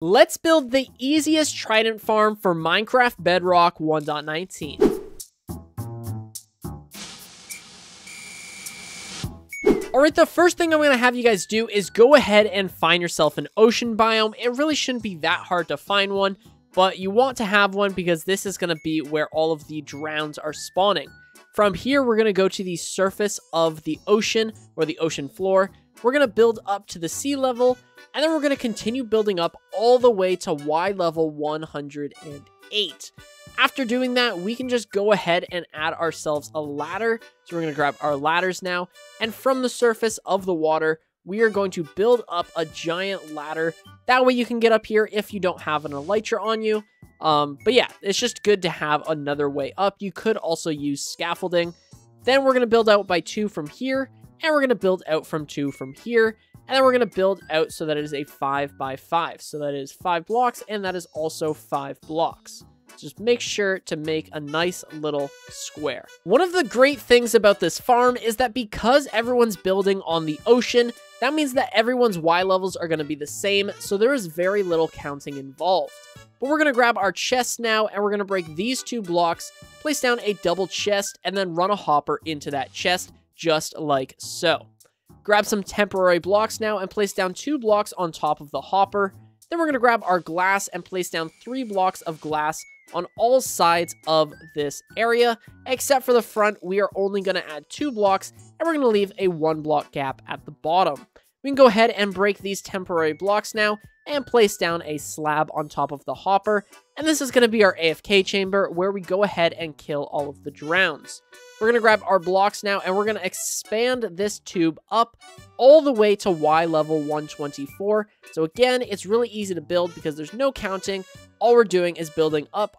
Let's build the easiest trident farm for Minecraft Bedrock 1.19. Alright, the first thing I'm going to have you guys do is go ahead and find yourself an ocean biome. It really shouldn't be that hard to find one, but you want to have one because this is going to be where all of the drowns are spawning. From here, we're going to go to the surface of the ocean, or the ocean floor. We're going to build up to the sea level, and then we're going to continue building up all the way to Y level 108. After doing that, we can just go ahead and add ourselves a ladder. So we're going to grab our ladders now, and from the surface of the water, we are going to build up a giant ladder. That way you can get up here if you don't have an elytra on you. But yeah, it's just good to have another way up. You could also use scaffolding. Then we're going to build out by 2 from here, and we're going to build out from 2 from here. And then we're going to build out so that it is a 5 by 5. So that is 5 blocks, and that is also 5 blocks. Just make sure to make a nice little square. One of the great things about this farm is that because everyone's building on the ocean, that means that everyone's Y levels are going to be the same, so there is very little counting involved. But we're going to grab our chest now, and we're going to break these 2 blocks, place down a double chest, and then run a hopper into that chest, just like so. Grab some temporary blocks now, and place down 2 blocks on top of the hopper. Then we're going to grab our glass and place down 3 blocks of glass on all sides of this area, except for the front. We are only going to add 2 blocks, and we're going to leave a 1 block gap at the bottom. We can go ahead and break these temporary blocks now and place down a slab on top of the hopper, and this is going to be our AFK chamber where we go ahead and kill all of the drowns. We're going to grab our blocks now, and we're going to expand this tube up all the way to Y level 124. So again, it's really easy to build because there's no counting. All we're doing is building up,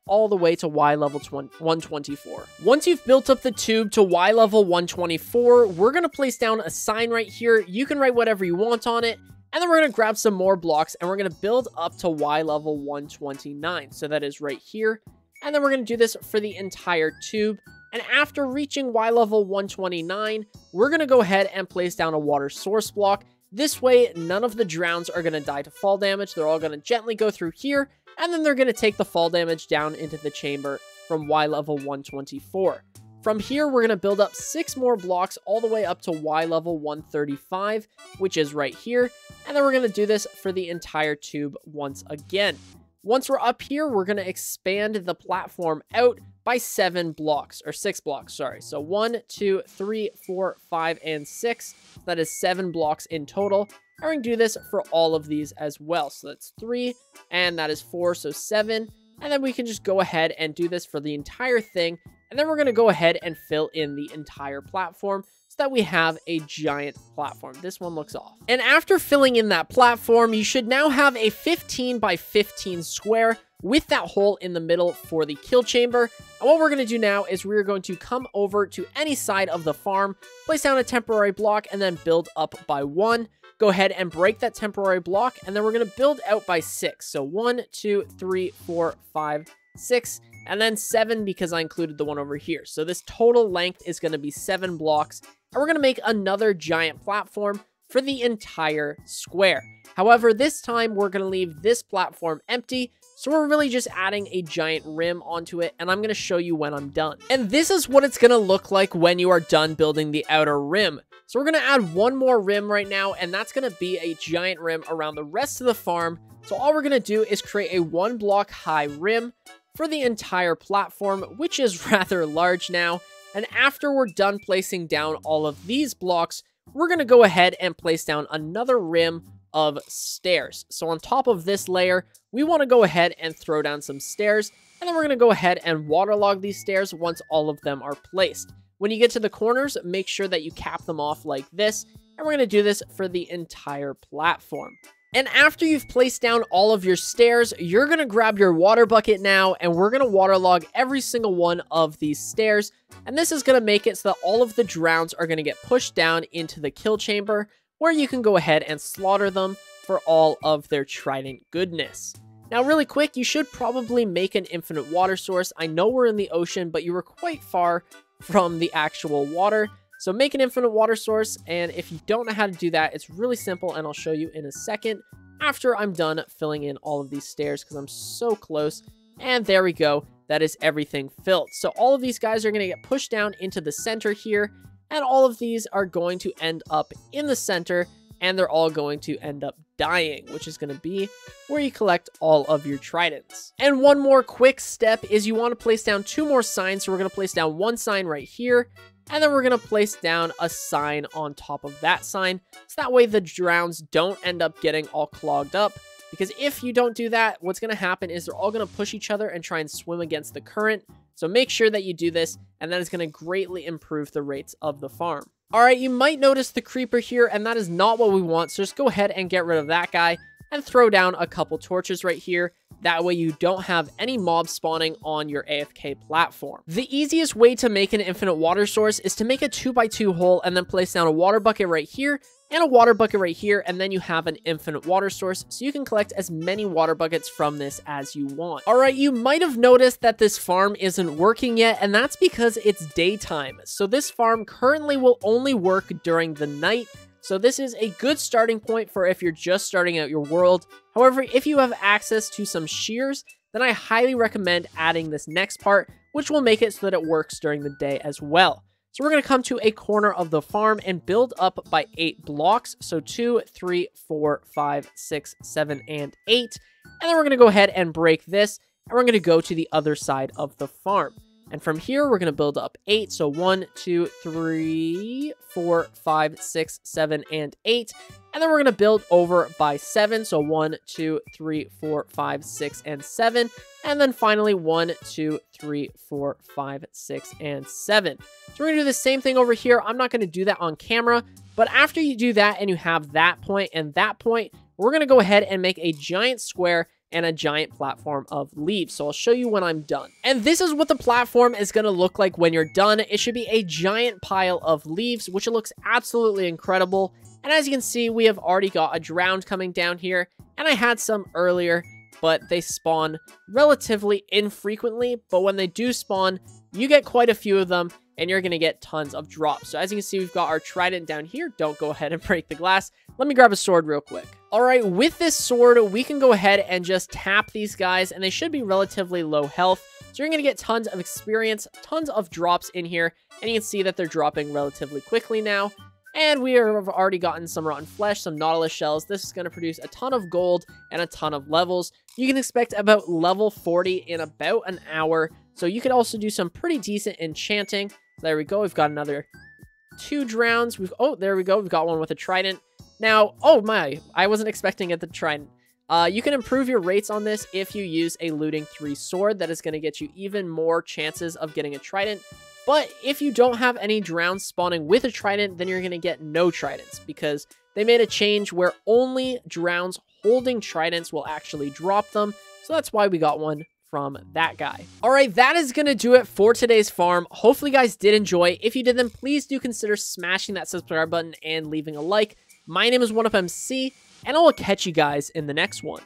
all the way to Y level 124. Once you've built up the tube to Y level 124, we're going to place down a sign right here. You can write whatever you want on it. And then we're going to grab some more blocks, and we're going to build up to Y level 129. So that is right here. And then we're going to do this for the entire tube. And after reaching Y level 129, we're going to go ahead and place down a water source block. This way, none of the drowns are going to die to fall damage. They're all going to gently go through here, and then they're going to take the fall damage down into the chamber from Y level 124. From here, we're going to build up 6 more blocks all the way up to Y level 135, which is right here. And then we're going to do this for the entire tube once again. Once we're up here, we're going to expand the platform out by 7 blocks, or 6 blocks, sorry. So 1, 2, 3, 4, 5, and 6. That is 7 blocks in total. And we're going to do this for all of these as well. So that's 3, and that is 4, so 7. And then we can just go ahead and do this for the entire thing. And then we're going to go ahead and fill in the entire platform so that we have a giant platform. This one looks off. And after filling in that platform, you should now have a 15 by 15 square with that hole in the middle for the kill chamber. And what we're going to do now is we're going to come over to any side of the farm, place down a temporary block, and then build up by 1. Go ahead and break that temporary block, and then we're going to build out by 6. So 1, 2, 3, 4, 5, 6, and then 7 because I included the one over here. So this total length is going to be 7 blocks, and we're going to make another giant platform for the entire square. However, this time we're going to leave this platform empty, so we're really just adding a giant rim onto it, and I'm going to show you when I'm done. And this is what it's going to look like when you are done building the outer rim. So we're going to add 1 more rim right now, and that's going to be a giant rim around the rest of the farm. So all we're going to do is create a 1 block high rim for the entire platform, which is rather large now. And after we're done placing down all of these blocks, we're going to go ahead and place down another rim of stairs. So on top of this layer, we want to go ahead and throw down some stairs, and then we're going to go ahead and waterlog these stairs once all of them are placed. When you get to the corners, make sure that you cap them off like this, and we're going to do this for the entire platform. And after you've placed down all of your stairs, you're going to grab your water bucket now, and we're going to waterlog every single one of these stairs. And this is going to make it so that all of the drowns are going to get pushed down into the kill chamber, where you can go ahead and slaughter them for all of their trident goodness. Now, really quick, you should probably make an infinite water source. I know we're in the ocean, but you were quite far from the actual water. So make an infinite water source, and if you don't know how to do that, it's really simple, and I'll show you in a second. after I'm done filling in all of these stairs because I'm so close. And there we go. That is everything filled. So all of these guys are going to get pushed down into the center here. And all of these are going to end up in the center. And they're all going to end up dying, which is going to be where you collect all of your tridents. And one more quick step is you want to place down 2 more signs. So we're going to place down 1 sign right here. And then we're going to place down a sign on top of that sign. So that way the drowns don't end up getting all clogged up. Because if you don't do that, what's going to happen is they're all going to push each other and try and swim against the current. So make sure that you do this, and that is going to greatly improve the rates of the farm. All right, you might notice the creeper here, and that is not what we want. So just go ahead and get rid of that guy and throw down a couple torches right here. That way you don't have any mobs spawning on your AFK platform. The easiest way to make an infinite water source is to make a 2x2 hole and then place down a water bucket right here and a water bucket right here, and then you have an infinite water source, so you can collect as many water buckets from this as you want. All right, you might have noticed that this farm isn't working yet, and that's because it's daytime. So this farm currently will only work during the night. So this is a good starting point for if you're just starting out your world. However, if you have access to some shears, then I highly recommend adding this next part, which will make it so that it works during the day as well. So we're going to come to a corner of the farm and build up by 8 blocks. So 2, 3, 4, 5, 6, 7, and 8. And then we're going to go ahead and break this, and we're going to go to the other side of the farm. And from here, we're going to build up 8. So 1, 2, 3, 4, 5, 6, 7, and 8. And then we're going to build over by 7. So 1, 2, 3, 4, 5, 6, and 7. And then finally 1, 2, 3, 4, 5, 6, and 7. So we're going to do the same thing over here. I'm not going to do that on camera. But after you do that and you have that point and that point, we're going to go ahead and make a giant square and a giant platform of leaves. So I'll show you when I'm done. And this is what the platform is going to look like when you're done. It should be a giant pile of leaves, which looks absolutely incredible. And as you can see, we have already got a drowned coming down here. And I had some earlier, but they spawn relatively infrequently. But when they do spawn, you get quite a few of them, and you're going to get tons of drops. So as you can see, we've got our trident down here. Don't go ahead and break the glass. Let me grab a sword real quick. All right, with this sword, we can go ahead and just tap these guys, and they should be relatively low health. So you're going to get tons of experience, tons of drops in here, and you can see that they're dropping relatively quickly now. And we have already gotten some rotten flesh, some nautilus shells. This is going to produce a ton of gold and a ton of levels. You can expect about level 40 in about an hour. So you could also do some pretty decent enchanting. There we go. We've got another 2 drowns. Oh, there we go. We've got one with a trident. Now, oh my, I wasn't expecting it, the trident. You can improve your rates on this if you use a looting 3 sword. That is going to get you even more chances of getting a trident. But if you don't have any drowns spawning with a trident, then you're going to get no tridents, because they made a change where only drowns holding tridents will actually drop them. So that's why we got one from that guy. All right, that is going to do it for today's farm. Hopefully you guys did enjoy. If you did, then please do consider smashing that subscribe button and leaving a like. My name is OneUpMC, and I will catch you guys in the next one.